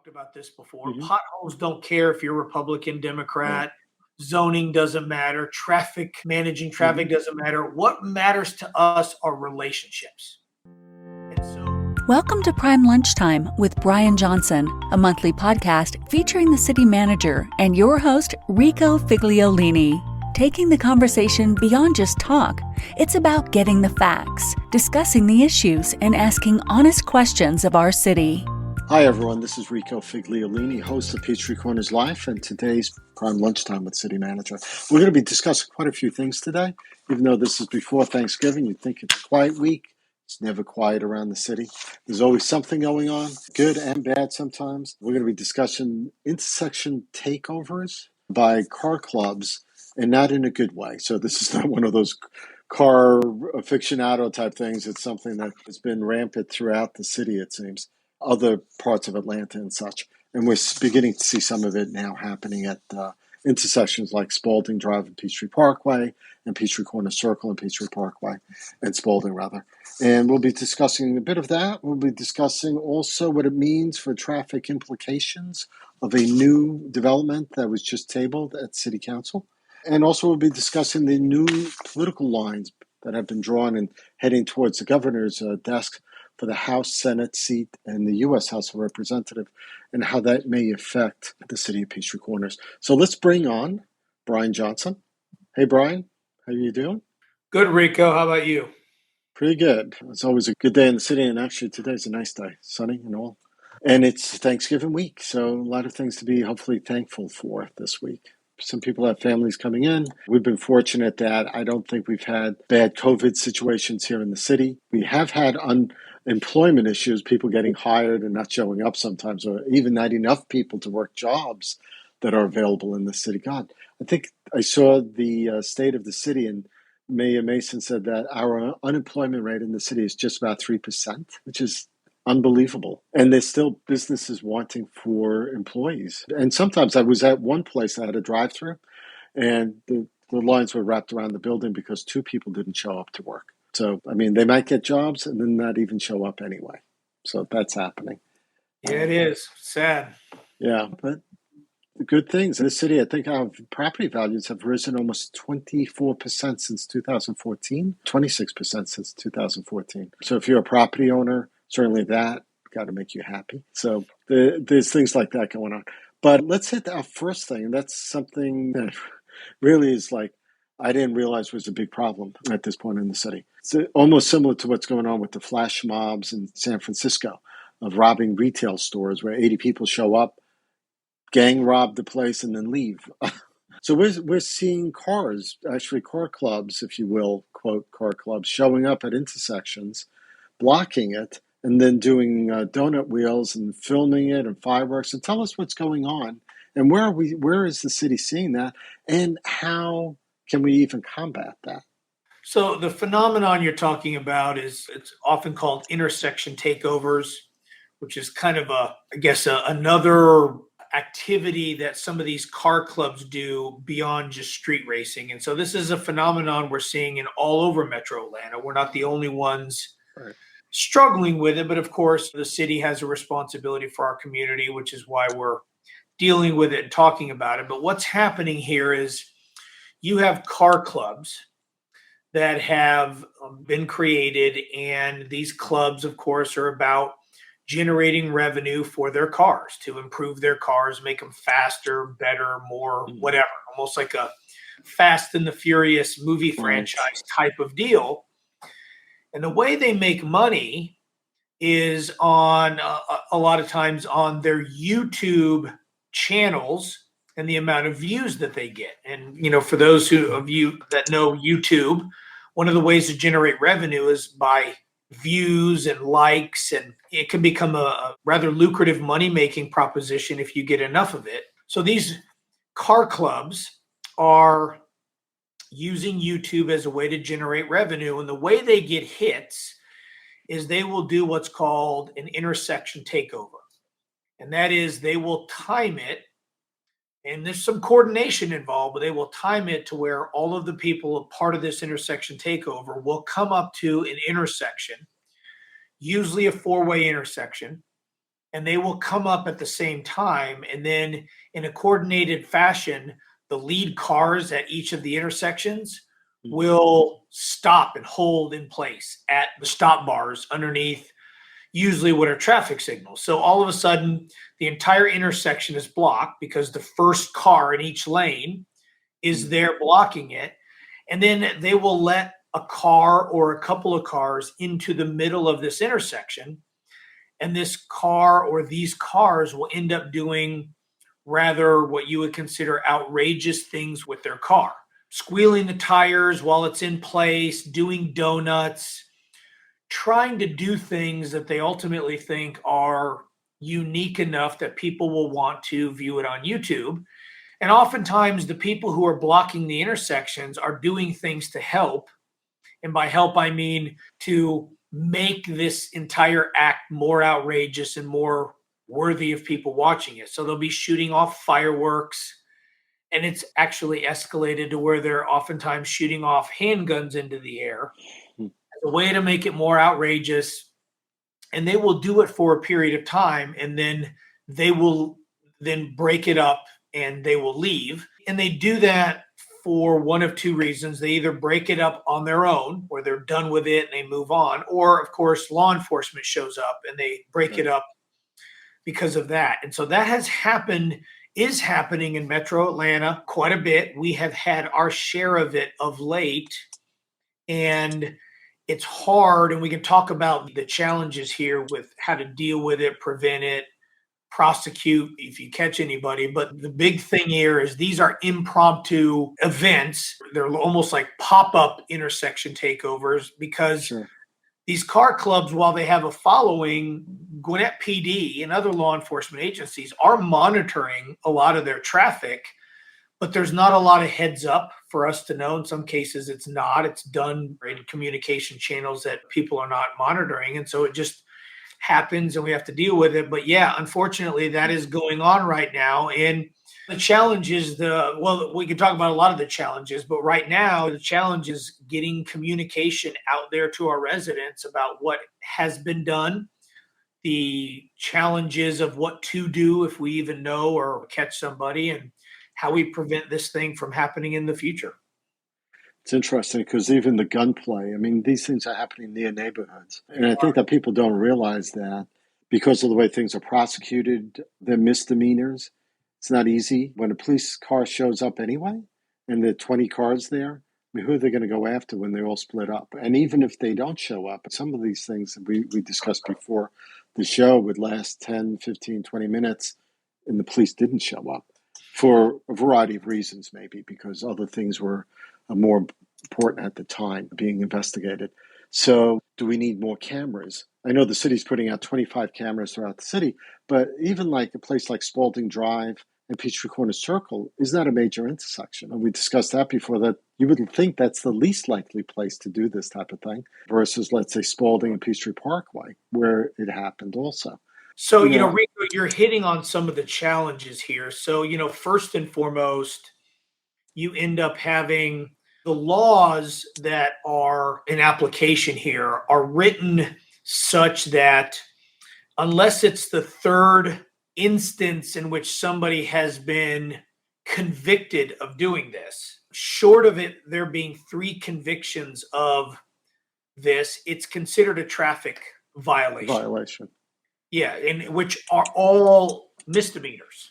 talked about this before. Mhm. Potholes don't care if you're Republican, Right. Democrat. Zoning doesn't matter. Managing traffic Mhm. doesn't matter. What matters to us are relationships. And so, Welcome to Prime Lunchtime with Brian Johnson, a monthly podcast featuring the city manager and your host, Rico Figliolini. Taking the conversation beyond just talk, it's about getting the facts, discussing the issues, and asking honest questions of our city. Hi, everyone. This is Rico Figliolini, host of Peachtree Corners Live, and today's Prime Lunchtime with City Manager. We're going to be discussing quite a few things today. Even though this is before Thanksgiving, you'd think it's a quiet week. It's never quiet around the city. There's always something going on, good and bad sometimes. We're going to be discussing intersection takeovers by car clubs, and not in a good way. So this is not one of those car aficionado type things. It's something that has been rampant throughout the city, it seems, other parts of Atlanta and such. And we're beginning to see some of it now happening at intersections like Spalding Drive and Peachtree Parkway, and Peachtree Corners Circle and Peachtree Parkway, and Spalding rather. And we'll be discussing a bit of that. We'll be discussing also what it means for traffic implications of a new development that was just tabled at City Council. And also we'll be discussing the new political lines that have been drawn and heading towards the governor's desk for the House, Senate seat and the U.S. House of Representatives, and how that may affect the city of Peachtree Corners. So let's bring on Brian Johnson. Hey, Brian, how are you doing? good, Rico. How about you? Pretty good. It's always a good day in the city, and actually today's a nice day, sunny and all. And it's Thanksgiving week, so a lot of things to be hopefully thankful for this week. Some people have families coming in. We've been fortunate that I don't think we've had bad COVID situations here in the city. We have had unemployment issues, people getting hired and not showing up sometimes, or even not enough people to work jobs that are available in the city. God, I think I saw the state of the city, and Mayor Mason said that our unemployment rate in the city is just about 3%, which is unbelievable. And there's still businesses wanting for employees. And sometimes I was at one place, I had a drive-through, and the lines were wrapped around the building because two people didn't show up to work. So, I mean, they might get jobs and then not even show up anyway. So that's happening. Yeah, it is. Sad. Yeah, but the good things in the city, I think our property values have risen almost 24% since 2014, 26% since 2014. So if you're a property owner, certainly that got to make you happy. So there's things like that going on. But let's hit our first thing. And that's something that really is like, I didn't realize was a big problem at this point in the city. It's almost similar to what's going on with the flash mobs in San Francisco of robbing retail stores where 80 people show up, gang rob the place, and then leave. So we're seeing cars, actually car clubs, if you will, quote, car clubs, showing up at intersections, blocking it, and then doing donut wheels and filming it and fireworks. And tell us what's going on, and where is the city seeing that, and how can we even combat that? So the phenomenon you're talking about it's often called intersection takeovers, which is kind of another activity that some of these car clubs do beyond just street racing. And so this is a phenomenon we're seeing in all over Metro Atlanta. We're not the only ones struggling with it, but of course the city has a responsibility for our community, which is why we're dealing with it and talking about it. But what's happening here is you have car clubs that have been created, and these clubs, of course, are about generating revenue for their cars to improve their cars, make them faster, better, more, whatever, almost like a Fast and the Furious movie franchise type of deal. And the way they make money is on a lot of times on their YouTube channels and the amount of views that they get. And, for those of you that know YouTube, one of the ways to generate revenue is by views and likes, and it can become a rather lucrative money-making proposition if you get enough of it. So these car clubs are using YouTube as a way to generate revenue, and the way they get hits is they will do what's called an intersection takeover. And that is they will time it, and there's some coordination involved, but they will time it to where all of the people a part of this intersection takeover will come up to an intersection, usually a four-way intersection, and they will come up at the same time. And then in a coordinated fashion, the lead cars at each of the intersections will stop and hold in place at the stop bars underneath usually what are traffic signals. So all of a sudden, the entire intersection is blocked because the first car in each lane is there blocking it. And then they will let a car or a couple of cars into the middle of this intersection. And this car or these cars will end up doing rather what you would consider outrageous things with their car. Squealing the tires while it's in place, doing donuts, trying to do things that they ultimately think are unique enough that people will want to view it on YouTube. And oftentimes the people who are blocking the intersections are doing things to help. And by help, I mean to make this entire act more outrageous and more worthy of people watching it. So they'll be shooting off fireworks, and it's actually escalated to where they're oftentimes shooting off handguns into the air as a way to make it more outrageous. And they will do it for a period of time, and then they will then break it up and they will leave. And they do that for one of two reasons. They either break it up on their own, where they're done with it and they move on, or of course, law enforcement shows up and they break it up because of that. And so that is happening in Metro Atlanta quite a bit. We have had our share of it of late, and it's hard. And we can talk about the challenges here with how to deal with it, prevent it, prosecute if you catch anybody. But the big thing here is these are impromptu events. They're almost like pop-up intersection takeovers because these car clubs, while they have a following, Gwinnett PD and other law enforcement agencies are monitoring a lot of their traffic, but there's not a lot of heads up for us to know. In some cases, it's not. It's done in communication channels that people are not monitoring. And so it just happens and we have to deal with it. But yeah, unfortunately, that is going on right now. And the challenge is we can talk about a lot of the challenges, but right now the challenge is getting communication out there to our residents about what has been done, the challenges of what to do if we even know or catch somebody, and how we prevent this thing from happening in the future. It's interesting because even the gunplay, I mean, these things are happening near neighborhoods. And I think that people don't realize that because of the way things are prosecuted, they're misdemeanors. It's not easy. When a police car shows up anyway, and there are 20 cars there, I mean, who are they going to go after when they all split up? And even if they don't show up, some of these things that we discussed before the show would last 10, 15, 20 minutes, and the police didn't show up for a variety of reasons, maybe because other things were more important at the time being investigated. So do we need more cameras? I know the city's putting out 25 cameras throughout the city, but even like a place like Spalding Drive and Peachtree Corners Circle is not a major intersection. And we discussed that before, that you would think that's the least likely place to do this type of thing versus, let's say, Spalding and Peachtree Parkway, where it happened also. So, Rico, you're hitting on some of the challenges here. So, first and foremost, you end up having the laws that are in application here are written such that unless it's the third instance in which somebody has been convicted of doing this, short of it there being 3 convictions of this, it's considered a traffic violation. Yeah, and which are all misdemeanors.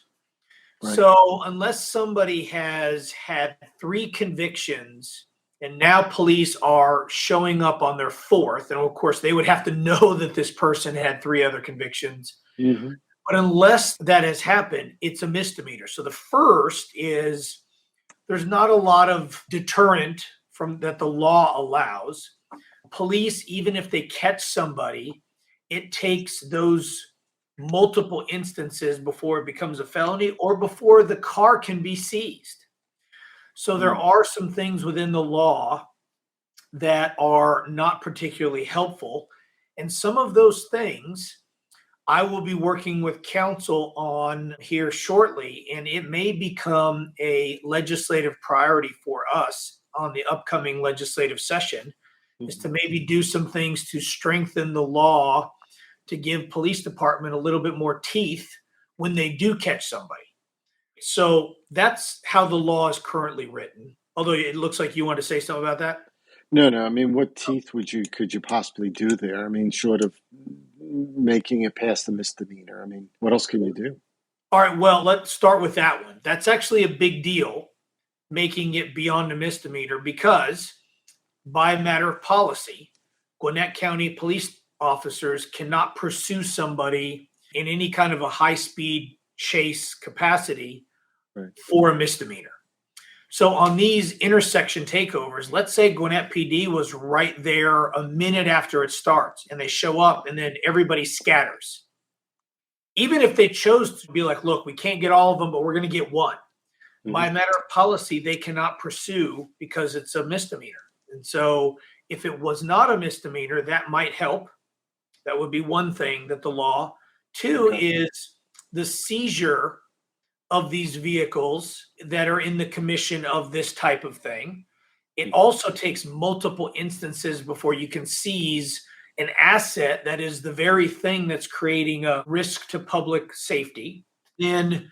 Right. So unless somebody has had 3 convictions and now police are showing up on their 4th, and of course they would have to know that this person had 3 other convictions. Mm-hmm. But unless that has happened, it's a misdemeanor. So the first is there's not a lot of deterrent from that the law allows. Police, even if they catch somebody, it takes those multiple instances before it becomes a felony or before the car can be seized. So there are some things within the law that are not particularly helpful. And some of those things I will be working with council on here shortly, and it may become a legislative priority for us on the upcoming legislative session, is to maybe do some things to strengthen the law to give police department a little bit more teeth when they do catch somebody. So that's how the law is currently written. Although it looks like you want to say something about that. No, I mean, what teeth could you possibly do there? I mean, short of making it past a misdemeanor. I mean, what else can you do? All right, well, let's start with that one. That's actually a big deal, making it beyond a misdemeanor, because by a matter of policy, Gwinnett County police officers cannot pursue somebody in any kind of a high-speed chase capacity for a misdemeanor. So on these intersection takeovers, let's say Gwinnett PD was right there a minute after it starts, and they show up and then everybody scatters. Even if they chose to be like, look, we can't get all of them, but we're going to get one. By a matter of policy, they cannot pursue because it's a misdemeanor. And so if it was not a misdemeanor, that might help. That would be one thing that the law. Two is the seizure of these vehicles that are in the commission of this type of thing. It also takes multiple instances before you can seize an asset that is the very thing that's creating a risk to public safety. Then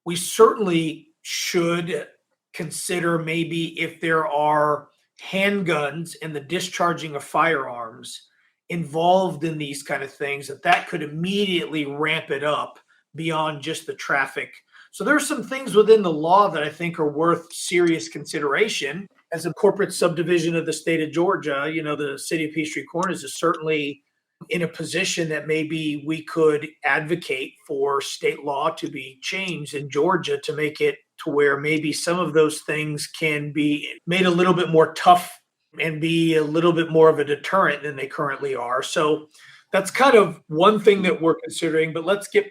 we certainly should consider maybe if there are handguns and the discharging of firearms involved in these kind of things, that could immediately ramp it up beyond just the traffic. So there are some things within the law that I think are worth serious consideration. As a corporate subdivision of the state of Georgia, the city of Peachtree Corners is certainly in a position that maybe we could advocate for state law to be changed in Georgia to make it to where maybe some of those things can be made a little bit more tough and be a little bit more of a deterrent than they currently are. So that's kind of one thing that we're considering, but let's get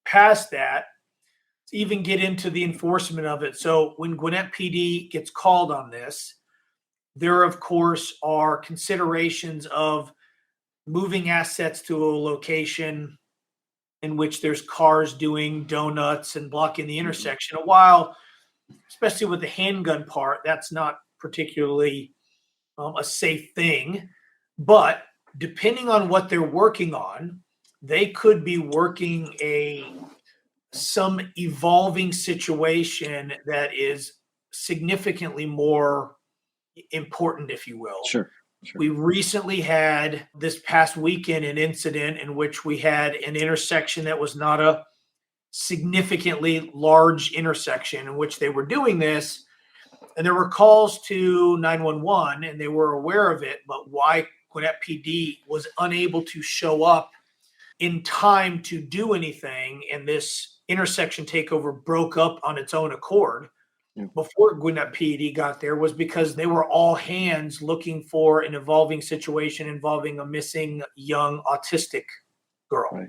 past that to even get into the enforcement of it. So when Gwinnett PD gets called on this, there of course are considerations of moving assets to a location in which there's cars doing donuts and blocking the intersection. A while, especially with the handgun part, that's not particularly a safe thing. But depending on what they're working on, they could be working some evolving situation that is significantly more important, if you will. Sure. We recently had this past weekend an incident in which we had an intersection that was not a significantly large intersection in which they were doing this. And there were calls to 911 and they were aware of it, but why Gwinnett PD was unable to show up in time to do anything. And this intersection takeover broke up on its own accord before Gwinnett PD got there was because they were all hands looking for an evolving situation involving a missing young autistic girl,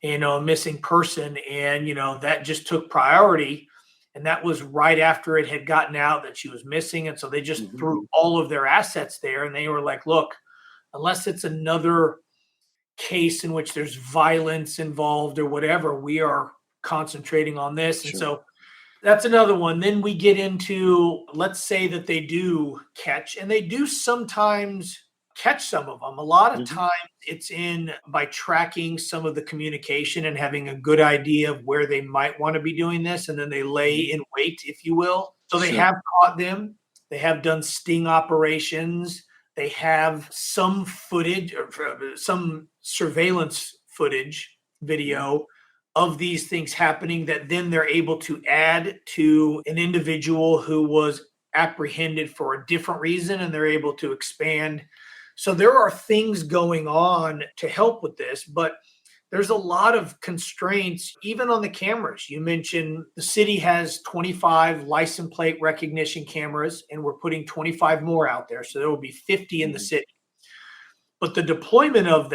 a missing person. And, that just took priority. And that was right after it had gotten out that she was missing. And so they just threw all of their assets there. And they were like, look, unless it's another case in which there's violence involved or whatever, we are concentrating on this. And so that's another one. Then we get into, let's say that they do catch, and they do sometimes catch some of them. A lot of times it's by tracking some of the communication and having a good idea of where they might want to be doing this. And then they lay in wait, if you will. So they have caught them. They have done sting operations. They have some footage or some surveillance footage video of these things happening that then they're able to add to an individual who was apprehended for a different reason, and they're able to expand. So there are things going on to help with this, but there's a lot of constraints, even on the cameras. You mentioned the city has 25 license plate recognition cameras, and we're putting 25 more out there. So there will be 50 in the city. But the deployment of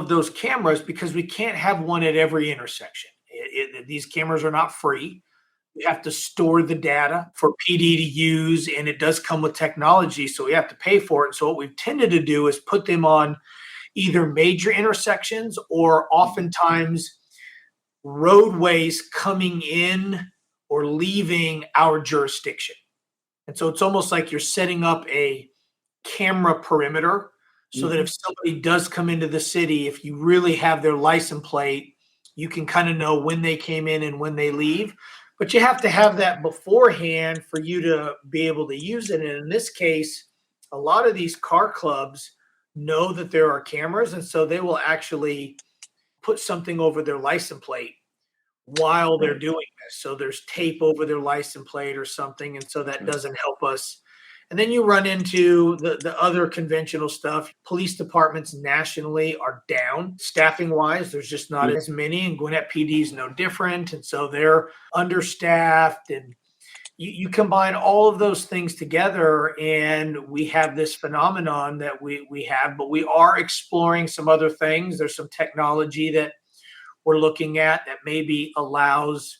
those cameras, because we can't have one at every intersection. These cameras are not free. We have to store the data for PD to use, and it does come with technology, so we have to pay for it. So what we've tended to do is put them on either major intersections or oftentimes roadways coming in or leaving our jurisdiction. And so it's almost like you're setting up a camera perimeter so that if somebody does come into the city, if you really have their license plate, you can kind of know when they came in and when they leave. But you have to have that beforehand for you to be able to use it. And in this case, a lot of these car clubs know that there are cameras, and so they will actually put something over their license plate while they're doing this. So there's tape over their license plate or something, and so that doesn't help us. And then you run into the other conventional stuff. Police departments nationally are down staffing wise. There's just not as many, and Gwinnett PD is no different. And so they're understaffed, and you combine all of those things together, and we have this phenomenon that we have. But we are exploring some other things. There's some technology that we're looking at that maybe allows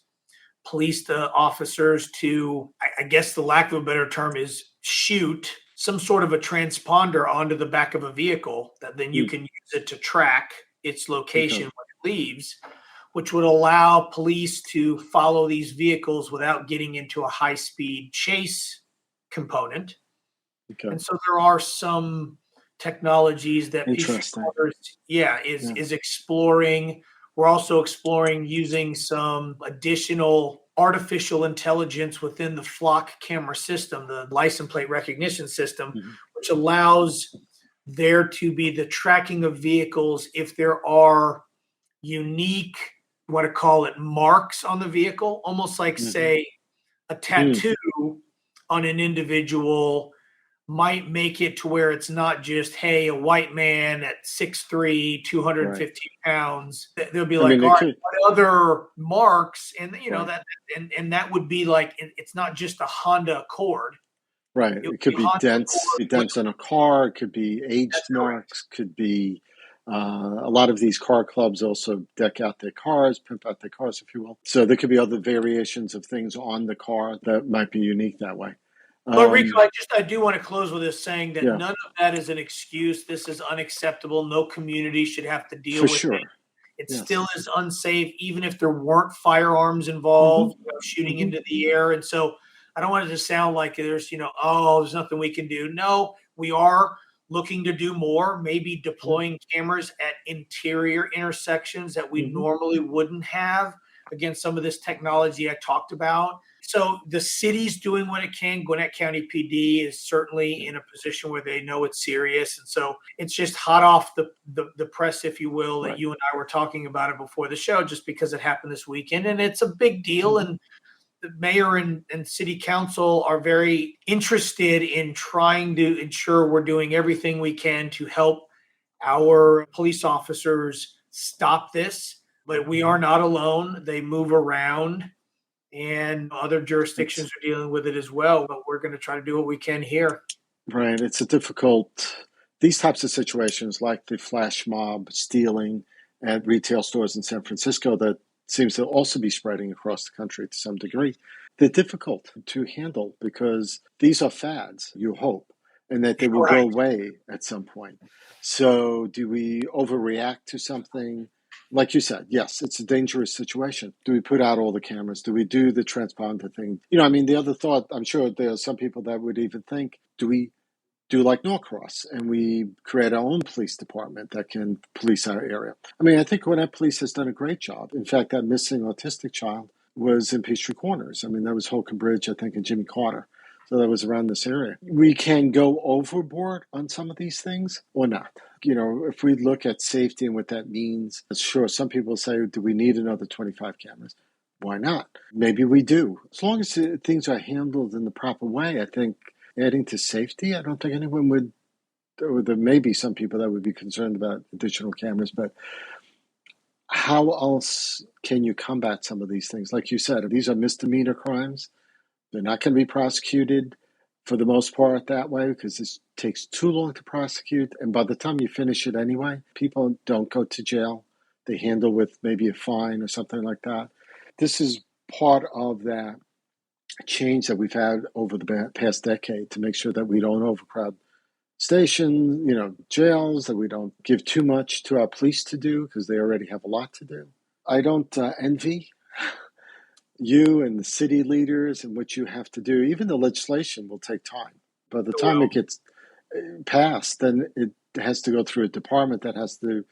police officers to, I guess the lack of a better term is, shoot some sort of a transponder onto the back of a vehicle that then you can use it to track its location when it leaves, which would allow police to follow these vehicles without getting into a high-speed chase component. And so there are some technologies that Peachtree Corners, is exploring. We're also exploring using some additional artificial intelligence within the flock camera system, the license plate recognition system, which allows there to be the tracking of vehicles if there are unique, what to call it, marks on the vehicle, almost like, say, a tattoo on an individual might make it to where it's not just, hey, a white man at 6'3", 215 pounds. They'll be like, all right, what other marks? And that, and that would be like, it's not just a Honda Accord. Right. It could be dents on a car. It could be aged marks. Could be a lot of these car clubs also deck out their cars, pimp out their cars, if you will. So there could be other variations of things on the car that might be unique that way. But Rico, I do want to close with this saying that none of that is an excuse. This is unacceptable. No community should have to deal with it. It still is unsafe, even if there weren't firearms involved, shooting into the air. And so I don't want it to sound like there's, there's nothing we can do. No, we are looking to do more, maybe deploying cameras at interior intersections that we normally wouldn't have against some of this technology I talked about. So the city's doing what it can. Gwinnett County PD is certainly in a position where they know it's serious. And so it's just hot off the press, if you will, that you and I were talking about it before the show, just because it happened this weekend. And it's a big deal. And the mayor and city council are very interested in trying to ensure we're doing everything we can to help our police officers stop this. But we are not alone. They move around, and other jurisdictions are dealing with it as well. But we're going to try to do what we can here. Right. It's these types of situations, like the flash mob stealing at retail stores in San Francisco, that seems to also be spreading across the country to some degree. They're difficult to handle because these are fads, you hope, and that they will go away at some point. So do we overreact to something? Like you said, yes, it's a dangerous situation. Do we put out all the cameras? Do we do the transponder thing? The other thought, I'm sure there are some people that would even think, do we do like Norcross and we create our own police department that can police our area? I think Gwinnett Police has done a great job. In fact, that missing autistic child was in Peachtree Corners. That was Holcomb Bridge, I think, and Jimmy Carter. So that was around this area. We can go overboard on some of these things or not. If we look at safety and what that means, sure, some people say, do we need another 25 cameras? Why not? Maybe we do. As long as things are handled in the proper way, I think adding to safety, I don't think anyone would, or there may be some people that would be concerned about additional cameras, but how else can you combat some of these things? Like you said, these are misdemeanor crimes. They're not going to be prosecuted for the most part that way because this takes too long to prosecute. And by the time you finish it anyway, people don't go to jail. They handle with maybe a fine or something like that. This is part of that change that we've had over the past decade to make sure that we don't overcrowd stations, jails, that we don't give too much to our police to do because they already have a lot to do. I don't envy you and the city leaders and what you have to do. Even the legislation will take time. By the time it gets passed, then has to go through a department that has to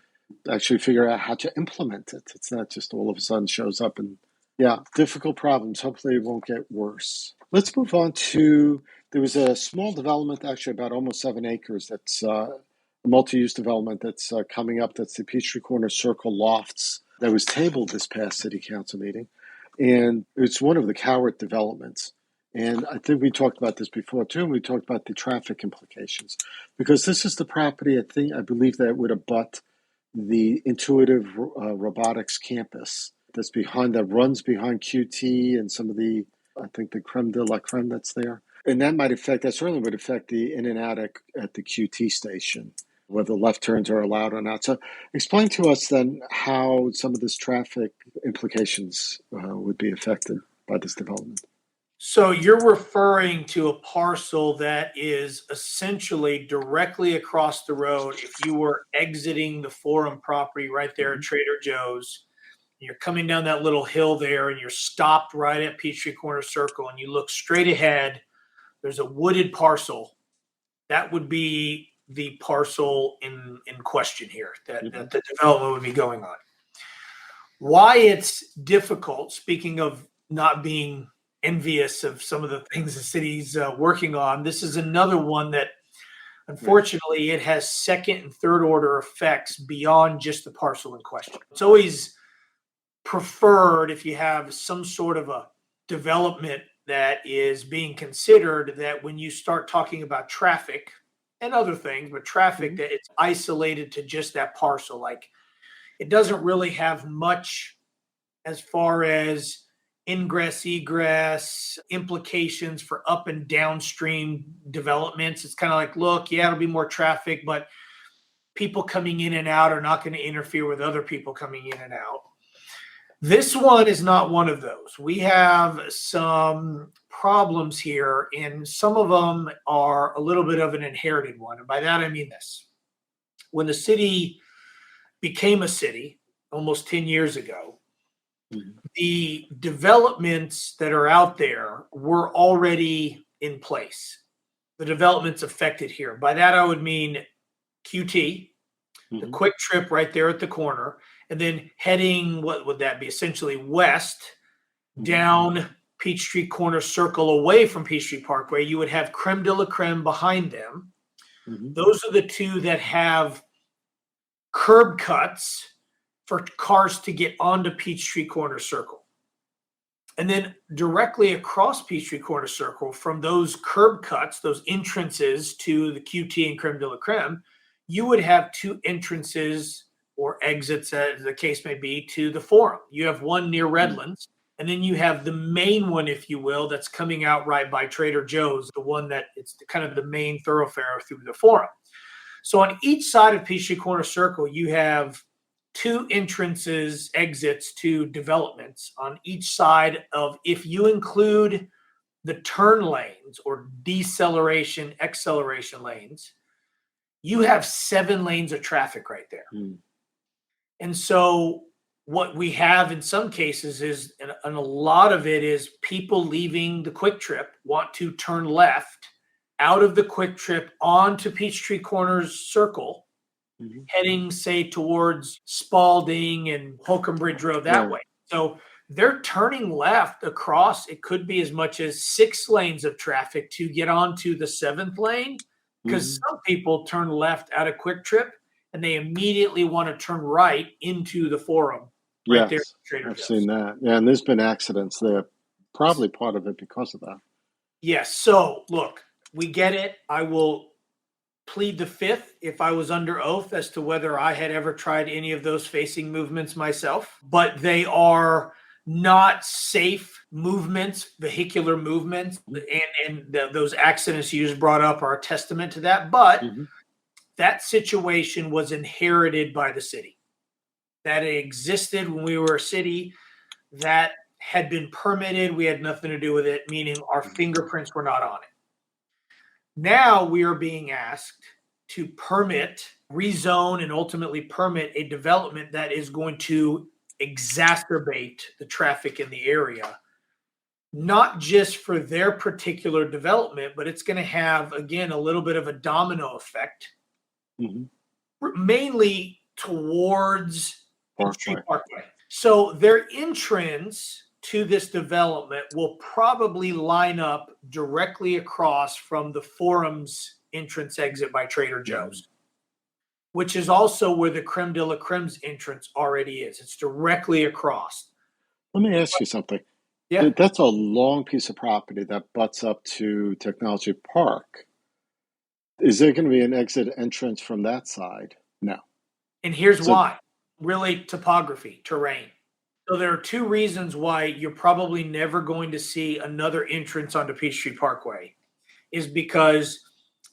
actually figure out how to implement it. It's not just all of a sudden shows up and, yeah, difficult problems. Hopefully it won't get worse. Let's move on to, there was a small development, actually about almost 7 acres, that's a multi-use development that's coming up. That's the Peachtree Corners Circle Lofts that was tabled this past city council meeting. And it's one of the Cowart developments. And I think we talked about this before too, and we talked about the traffic implications. Because this is the property, I believe that would abut the Intuitive Robotics campus that runs behind QT and some of the, I think the creme de la creme that's there. And that certainly would affect the in and out at the QT station, whether left turns are allowed or not. So explain to us then how some of this traffic implications would be affected by this development. So you're referring to a parcel that is essentially directly across the road. If you were exiting the Forum property right there at Trader Joe's, you're coming down that little hill there and you're stopped right at Peachtree Corners Circle and you look straight ahead, there's a wooded parcel. That would be the parcel in question here that the development would be going on. Why it's difficult, speaking of not being envious of some of the things the city's working on, this is another one that unfortunately it has second and third order effects beyond just the parcel in question. It's always preferred, if you have some sort of a development that is being considered, that when you start talking about traffic and other things, but traffic, that it's isolated to just that parcel. Like it doesn't really have much as far as ingress, egress, implications for up and downstream developments. It's kind of like, look, yeah, it'll be more traffic, but people coming in and out are not going to interfere with other people coming in and out. This one is not one of those. We have some problems here, and some of them are a little bit of an inherited one. And by that, I mean this. When the city became a city almost 10 years ago, the developments that are out there were already in place. The developments affected here. By that, I would mean QT, the quick trip right there at the corner, and then heading, what would that be? Essentially west down Peachtree Corners Circle away from Peachtree Parkway. You would have creme de la creme behind them. Those are the two that have curb cuts for cars to get onto Peachtree Corners Circle. And then directly across Peachtree Corners Circle from those curb cuts, those entrances to the QT and creme de la creme, you would have two entrances or exits, as the case may be, to the Forum. You have one near Redlands, and then you have the main one, if you will, that's coming out right by Trader Joe's, the one that it's kind of the main thoroughfare through the Forum. So on each side of Peachtree Corners Circle, you have two entrances, exits to developments on each side of, if you include the turn lanes or deceleration, acceleration lanes, you have 7 lanes of traffic right there. And so what we have in some cases is, and a lot of it is people leaving the quick trip want to turn left out of the quick trip onto Peachtree Corners Circle, heading, say, towards Spalding and Holcomb Bridge Road that way. So they're turning left across. It could be as much as 6 lanes of traffic to get onto the 7th lane, because some people turn left out of quick trip and they immediately want to turn right into the Forum. Right there. I've seen that. Yeah, and there's been accidents there. Probably part of it because of that. Yes. So look, we get it. I will plead the fifth if I was under oath as to whether I had ever tried any of those facing movements myself, but they are not safe movements, vehicular movements, and those accidents you just brought up are a testament to that. But that situation was inherited by the city. That it existed when we were a city, that had been permitted. We had nothing to do with it, meaning our fingerprints were not on it. Now we are being asked to permit, rezone, and ultimately permit a development that is going to exacerbate the traffic in the area, not just for their particular development, but it's going to have, again, a little bit of a domino effect Hmm. mainly towards Peachtree Parkway. Parkway. So their entrance to this development will probably line up directly across from the Forum's entrance exit by Trader Joe's, which is also where the Creme de la Creme's entrance already is. It's directly across. Let me ask you something. Yeah. That's a long piece of property that butts up to Technology Park. Is there going to be an exit entrance from that side? No. And here's So, why. Really, topography, terrain. So there are two reasons why you're probably never going to see another entrance onto Peachtree Parkway, is because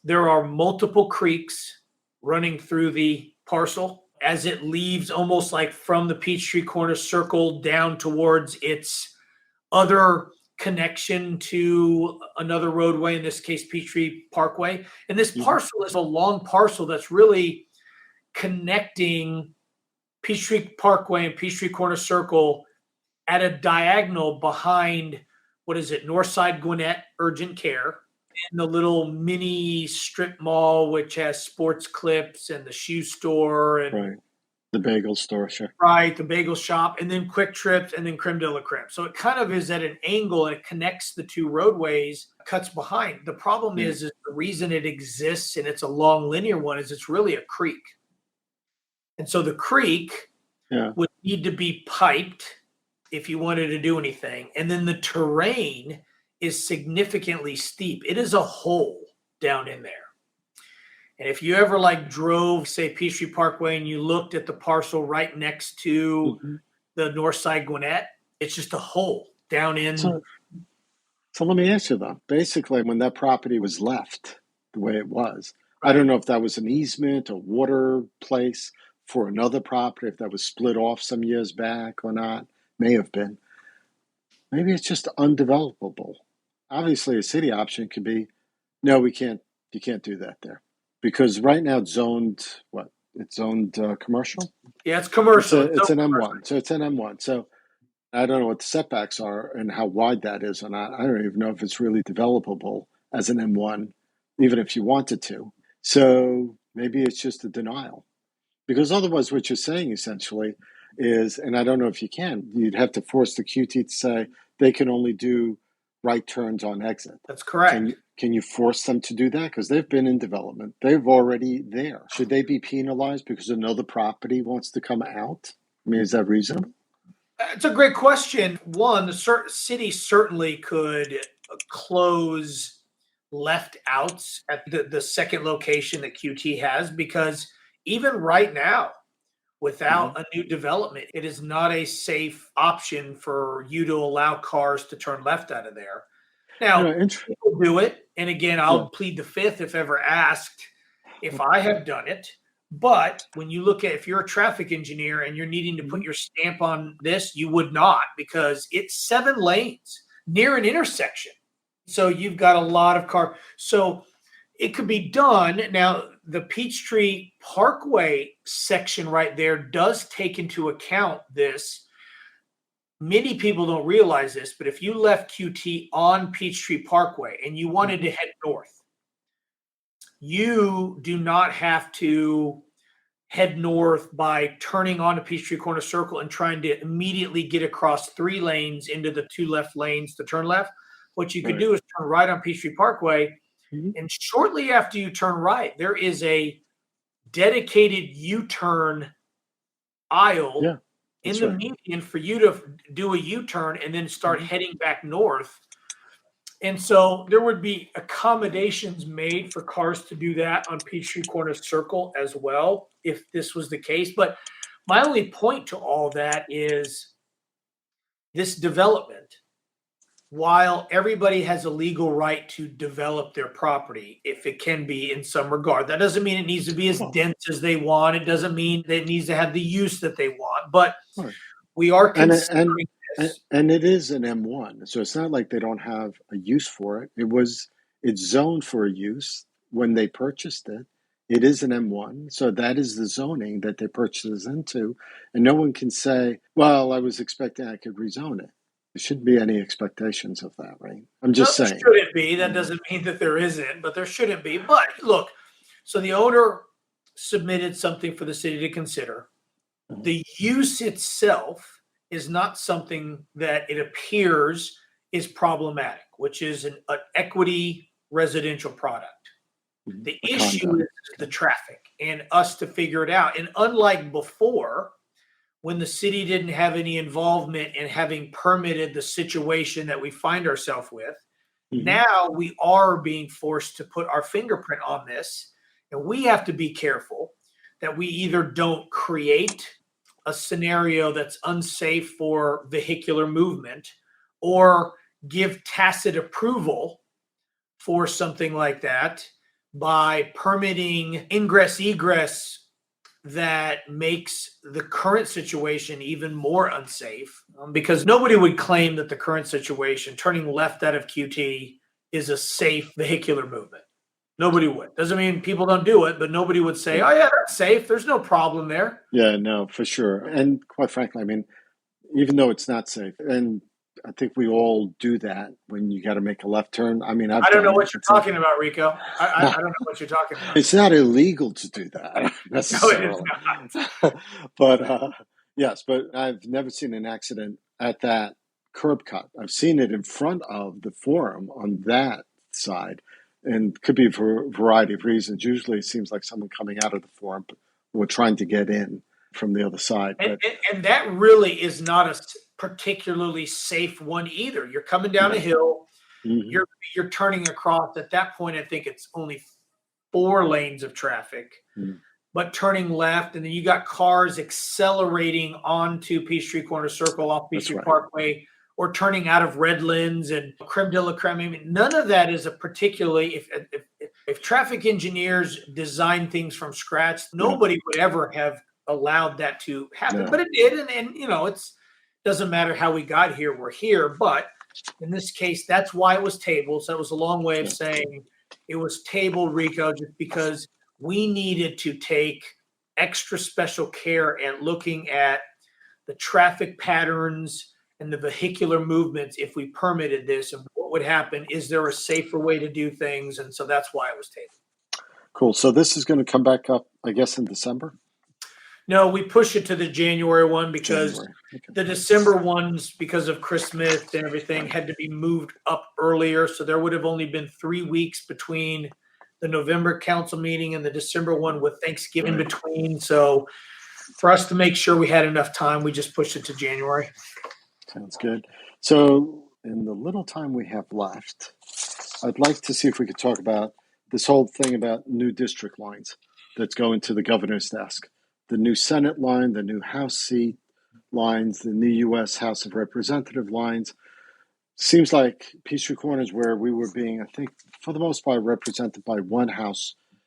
there are multiple creeks running through the parcel as it leaves almost like from the Peachtree Corners Circle down towards its other connection to another roadway, in this case, Peachtree Parkway. And this parcel is a long parcel that's really connecting Peachtree Parkway and Peachtree Corner Circle at a diagonal behind, what is it, Northside Gwinnett Urgent Care, and the little mini strip mall, which has Sports Clips and the shoe store and right. The bagel store, sure. right, the bagel shop, and then Quick Trips, and then Creme de la Creme. So it kind of is at an angle, and it connects the two roadways, cuts behind. The problem is the reason it exists and it's a long linear one is it's really a creek. And so the creek would need to be piped if you wanted to do anything. And then the terrain is significantly steep. It is a hole down in there. And if you ever like drove, say, Peachtree Parkway and you looked at the parcel right next to the north side Gwinnett, it's just a hole down in. So let me ask you though, basically when that property was left the way it was, I don't know if that was an easement, a water place for another property, if that was split off some years back or not, may have been. Maybe it's just undevelopable. Obviously a city option could be, no, you can't do that there. Because right now it's zoned, what? It's zoned commercial? Yeah, it's commercial. It's an M1. So it's an M1. So I don't know what the setbacks are and how wide that is or not. I don't even know if it's really developable as an M1, even if you wanted to. So maybe it's just a denial. Because otherwise what you're saying essentially is, and I don't know if you can, you'd have to force the QT to say they can only do right turns on exit. That's correct. Can you force them to do that? Because they've been in development. They've already there. Should they be penalized because another property wants to come out? I mean, is that reasonable? It's a great question. One, the city certainly could close left outs at the second location that QT has, because even right now, without a new development, it is not a safe option for you to allow cars to turn left out of there. Now, people do it. And again, I'll plead the fifth if ever asked if I have done it. But when you look at, if you're a traffic engineer and you're needing to put your stamp on this, you would not, because it's 7 lanes near an intersection. So you've got a lot of car. So it could be done. Now, the Peachtree Parkway section right there does take into account this. Many people don't realize this, but if you left QT on Peachtree Parkway and you wanted to head north, you do not have to head north by turning onto Peachtree Corner Circle and trying to immediately get across 3 lanes into the 2 left lanes to turn left. What you could do is turn right on Peachtree Parkway, and shortly after you turn right, there is a dedicated U-turn aisle in the median for you to do a U-turn and then start heading back north. And so there would be accommodations made for cars to do that on Peachtree Corners Circle as well, if this was the case. But my only point to all that is this development, while everybody has a legal right to develop their property, if it can be in some regard, that doesn't mean it needs to be as dense as they want. It doesn't mean that it needs to have the use that they want. But we are considering this. And it is an M1, so it's not like they don't have a use for it. It's zoned for a use when they purchased it. It is an M1, so that is the zoning that they purchased into. And no one can say, well, I was expecting I could rezone it. There shouldn't be any expectations of that, right? I'm just saying. There shouldn't be. That doesn't mean that there isn't, but there shouldn't be. But look, so the owner submitted something for the city to consider. The use itself is not something that it appears is problematic, which is an equity residential product. The issue is the traffic and us to figure it out. And unlike before, when the city didn't have any involvement in having permitted the situation that we find ourselves with, now we are being forced to put our fingerprint on this. And we have to be careful that we either don't create a scenario that's unsafe for vehicular movement or give tacit approval for something like that by permitting ingress egress that makes the current situation even more unsafe, because nobody would claim that the current situation, turning left out of QT, is a safe vehicular movement. Nobody would. Doesn't mean people don't do it, but nobody would say, oh yeah, that's safe. There's no problem there. Yeah, no, for sure. And quite frankly, I mean, even though it's not safe, and I think we all do that when you got to make a left turn. I mean, I don't know what you're talking about, Rico. I don't know what you're talking about. It's not illegal to do that necessarily. No, it is not. But yes, but I've never seen an accident at that curb cut. I've seen it in front of the forum on that side, and could be for a variety of reasons. Usually it seems like someone coming out of the forum or trying to get in from the other side. But, and that really is not a particularly safe one either. You're coming down a hill, you're turning across. At that point, I think it's only 4 lanes of traffic, but turning left, and then you got cars accelerating onto Peachtree Corners Circle off Peachtree Parkway, or turning out of Redlands and creme de la creme. I mean, none of that is a particularly, if traffic engineers design things from scratch, nobody would ever have allowed that to happen, but it did. And you know, it's doesn't matter how we got here, we're here. But in this case, that's why it was tabled. So that was a long way of saying it was tabled, Rico, just because we needed to take extra special care at looking at the traffic patterns and the vehicular movements if we permitted this, and what would happen. Is there a safer way to do things? And so that's why it was tabled. Cool. So this is going to come back up, I guess, in December? No, we push it to the January one because the December ones, because of Christmas and everything, had to be moved up earlier. So there would have only been 3 weeks between the November council meeting and the December one, with Thanksgiving between. So for us to make sure we had enough time, we just pushed it to January. Sounds good. So in the little time we have left, I'd like to see if we could talk about this whole thing about new district lines that's going to the governor's desk. The new Senate line, the new House seat lines, the new U.S. House of Representative lines. Seems like Peachtree Corners, where we were being, I think, for the most part, represented by one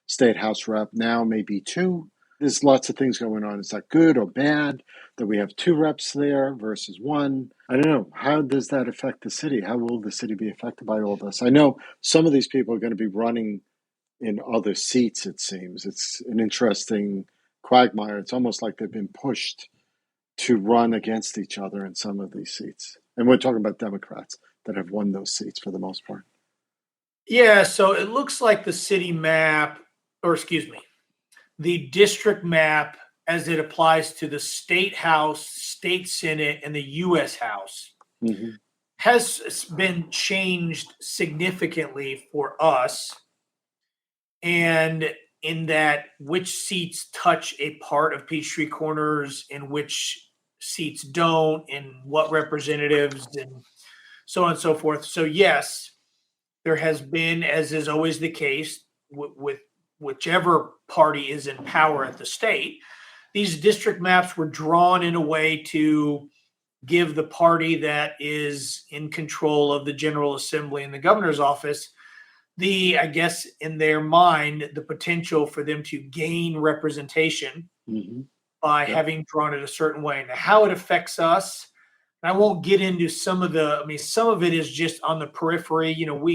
state House rep, now maybe 2. There's lots of things going on. Is that good or bad that we have 2 reps there versus 1? I don't know. How does that affect the city? How will the city be affected by all this? I know some of these people are going to be running in other seats, it seems. It's an interesting quagmire. It's almost like they've been pushed to run against each other in some of these seats. And we're talking about Democrats that have won those seats for the most part. Yeah, so it looks like the city map, or excuse me, the district map as it applies to the state House, state Senate, and the U.S. House has been changed significantly for us. And in that, which seats touch a part of Peachtree Corners and which seats don't, and what representatives, and so on and so forth. So yes, there has been, as is always the case with whichever party is in power at the state, these district maps were drawn in a way to give the party that is in control of the General Assembly and the governor's office I guess in their mind, the potential for them to gain representation by having drawn it a certain way. Now, how it affects us, and I won't get into some of it is just on the periphery. You know,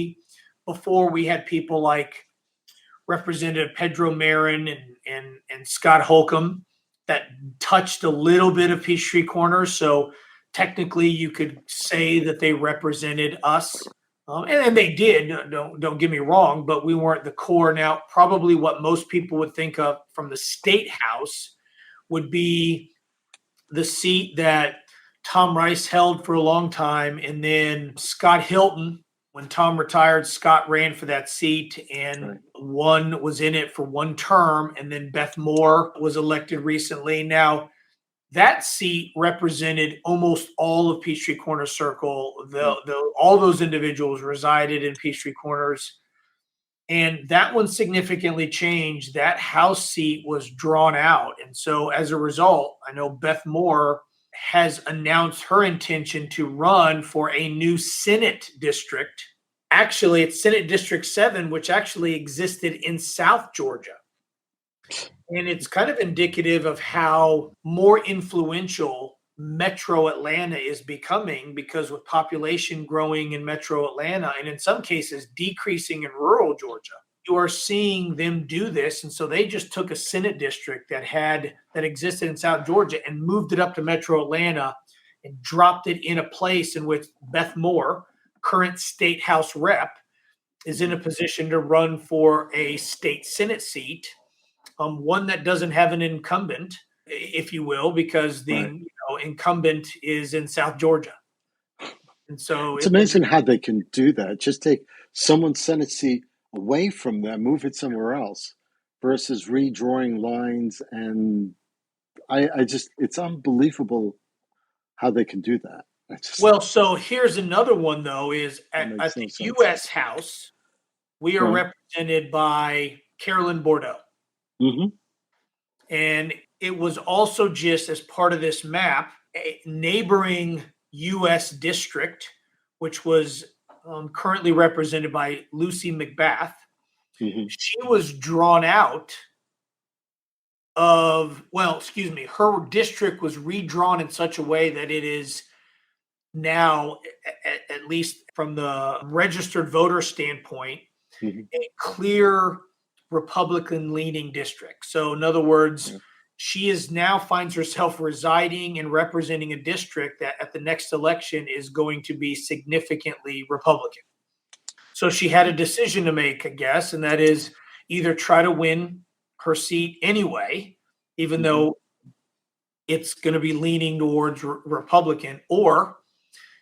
before we had people like Representative Pedro Marin and Scott Holcomb that touched a little bit of Peachtree Corners. So technically you could say that they represented us And they did. Don't get me wrong, but we weren't the core. Now, probably what most people would think of from the state house would be the seat that Tom Rice held for a long time, and then Scott Hilton. When Tom retired, Scott ran for that seat and was in it for one term, and then Beth Moore was elected recently. Now, that seat represented almost all of Peachtree Corners Circle. All those individuals resided in Peachtree Corners, and that one significantly changed. That House seat was drawn out, and so as a result, I know Beth Moore has announced her intention to run for a new Senate district. Actually, it's Senate District 7, which actually existed in South Georgia. And it's kind of indicative of how more influential Metro Atlanta is becoming, because with population growing in Metro Atlanta and in some cases decreasing in rural Georgia, you are seeing them do this. And so they just took a Senate district that existed in South Georgia and moved it up to Metro Atlanta and dropped it in a place in which Beth Moore, current state House rep, is in a position to run for a state Senate seat, one that doesn't have an incumbent, if you will, because the incumbent is in South Georgia. And so it's amazing how they can do that. Just take someone's Senate seat away from them, move it somewhere else, versus redrawing lines. And it's unbelievable how they can do that. So here's another one, though, is at the U.S. House, we are represented by Carolyn Bordeaux. Mm-hmm. And it was also just as part of this map, a neighboring U.S. district, which was currently represented by Lucy McBath. Mm-hmm. She was drawn out her district was redrawn in such a way that it is now, at least from the registered voter standpoint, a clear Republican-leaning district. So in other words, she finds herself residing and representing a district that at the next election is going to be significantly Republican. So she had a decision to make, I guess, and that is either try to win her seat anyway, even though it's going to be leaning towards Republican, or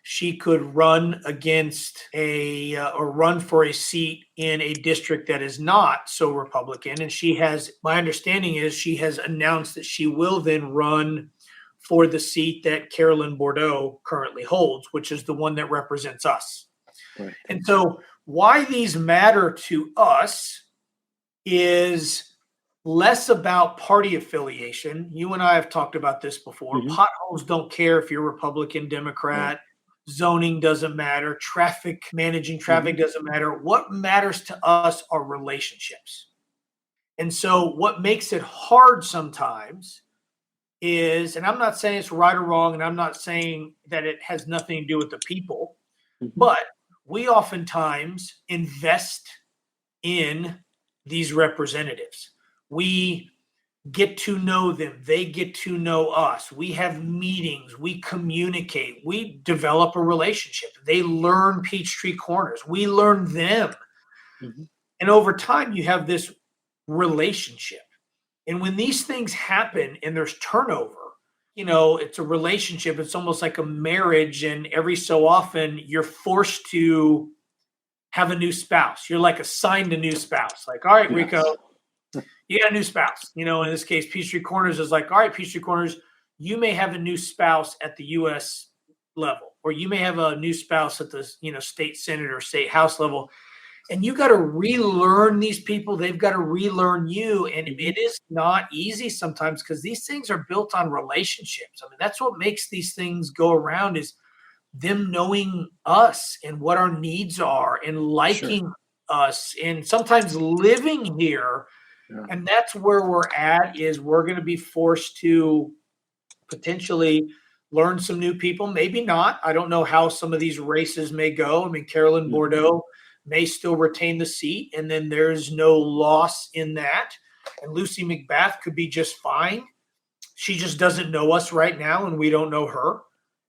she could run against or run for a seat in a district that is not so Republican. And my understanding is she has announced that she will then run for the seat that Carolyn Bordeaux currently holds, which is the one that represents us. Right. And so why these matter to us is less about party affiliation. You and I have talked about this before. Mm-hmm. Potholes don't care if you're Republican, Democrat. Zoning doesn't matter. Managing traffic doesn't matter. What matters to us are relationships. And so what makes it hard sometimes is, and I'm not saying it's right or wrong, and I'm not saying that it has nothing to do with the people, but we oftentimes invest in these representatives. We get to know them. They get to know us. We have meetings. We communicate. We develop a relationship. They learn Peachtree Corners. We learn them. And over time, you have this relationship. And when these things happen and there's turnover, it's a relationship. It's almost like a marriage. And every so often, you're forced to have a new spouse. You're like assigned a new spouse. Like, all right, Rico, you got a new spouse. In this case, Peachtree Corners is like, all right, Peachtree Corners, you may have a new spouse at the U.S. level, or you may have a new spouse at the state Senate or state House level. And you got to relearn these people. They've got to relearn you. And it is not easy sometimes, because these things are built on relationships. I mean, that's what makes these things go around, is them knowing us and what our needs are and liking us and sometimes living here. And that's where we're at, is we're going to be forced to potentially learn some new people. Maybe not. I don't know how some of these races may go. I mean, Carolyn Bordeaux may still retain the seat, and then there's no loss in that. And Lucy McBath could be just fine. She just doesn't know us right now, and we don't know her.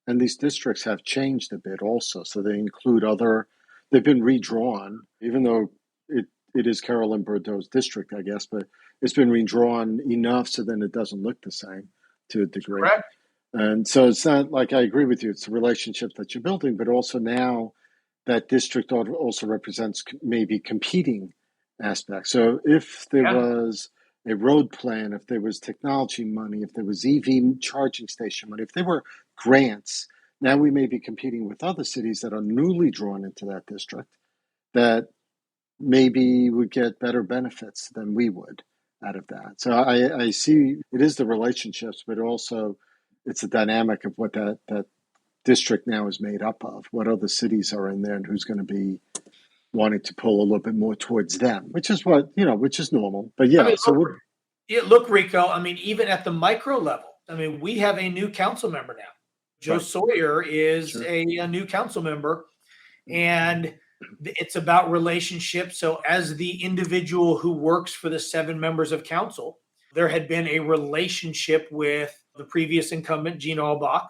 And these districts have changed a bit also. So they they've been redrawn, even though it is Carolyn Bordeaux's district, I guess, but it's been redrawn enough so then it doesn't look the same to a degree. Correct. And so it's not like, I agree with you, it's the relationship that you're building, but also now that district also represents maybe competing aspects. So if there was a road plan, if there was technology money, if there was EV charging station money, if there were grants, now we may be competing with other cities that are newly drawn into that district that maybe would get better benefits than we would out of that. So I see it is the relationships, but also it's the dynamic of what that district now is made up of, what other cities are in there and who's going to be wanting to pull a little bit more towards them, which is which is normal. But yeah, look, Rico, I mean, even at the micro level, I mean, we have a new council member now. Joe Sawyer is a new council member, and it's about relationships. So as the individual who works for the 7 members of council, there had been a relationship with the previous incumbent, Gene Albach,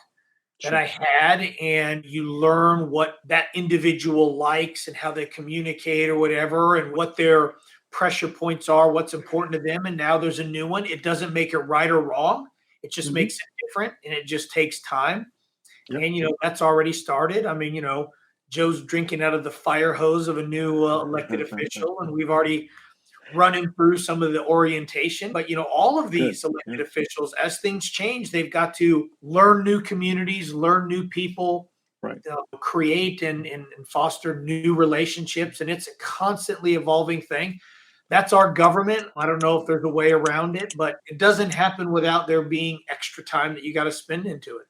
that I had, and you learn what that individual likes and how they communicate or whatever, and what their pressure points are, what's important to them. And now there's a new one. It doesn't make it right or wrong. It just makes it different, and it just takes time. Yep. And, that's already started. I mean, Joe's drinking out of the fire hose of a new elected official, and we've already run him through some of the orientation. But, all of these elected officials, as things change, they've got to learn new communities, learn new people, create and foster new relationships. And it's a constantly evolving thing. That's our government. I don't know if there's a way around it, but it doesn't happen without there being extra time that you got to spend into it.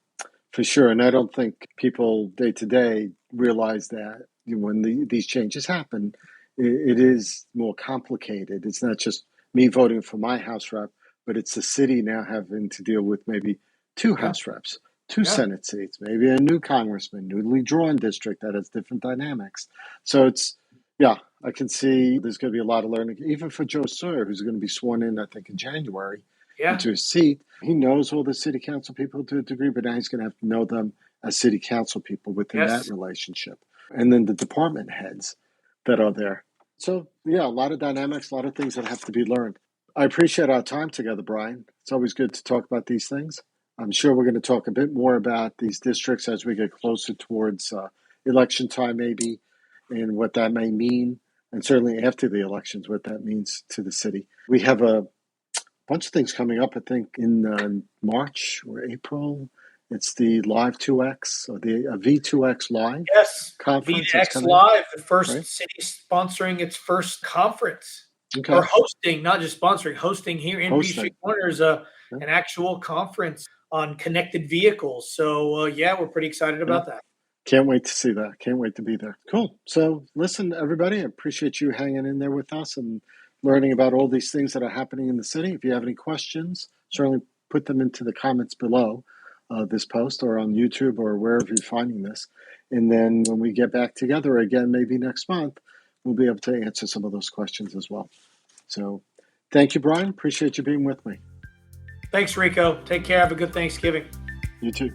For sure. And I don't think people day to day realize that when these changes happen, it is more complicated. It's not just me voting for my House rep, but it's the city now having to deal with maybe 2 House reps, 2 Senate seats, maybe a new congressman, newly drawn district that has different dynamics. So I can see there's going to be a lot of learning, even for Joe Sawyer, who's going to be sworn in, I think, in January into his seat. He knows all the city council people to a degree, but now he's going to have to know them as city council people within that relationship. And then the department heads that are there. So, a lot of dynamics, a lot of things that have to be learned. I appreciate our time together, Brian. It's always good to talk about these things. I'm sure we're going to talk a bit more about these districts as we get closer towards election time, maybe, and what that may mean. And certainly after the elections, what that means to the city. We have a bunch of things coming up, I think, in March or April. It's the Live 2X, or the V2X Live conference. V2X Live, the first city sponsoring its first conference. Or hosting, not just sponsoring, hosting here in Peachtree Corners, an actual conference on connected vehicles. So, we're pretty excited about that. Can't wait to see that. Can't wait to be there. Cool. So, listen, everybody, I appreciate you hanging in there with us and learning about all these things that are happening in the city. If you have any questions, certainly put them into the comments below this post or on YouTube or wherever you're finding this. And then when we get back together again, maybe next month, we'll be able to answer some of those questions as well. So thank you, Brian. Appreciate you being with me. Thanks, Rico. Take care. Have a good Thanksgiving. You too.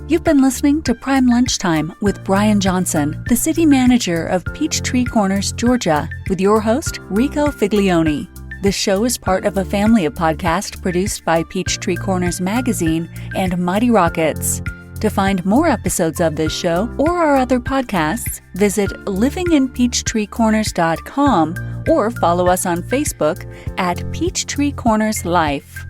You've been listening to Prime Lunchtime with Brian Johnson, the city manager of Peachtree Corners, Georgia, with your host, Rico Figliolini. This show is part of a family of podcasts produced by Peachtree Corners Magazine and Mighty Rockets. To find more episodes of this show or our other podcasts, visit livinginpeachtreecorners.com or follow us on Facebook at Peachtree Corners Life.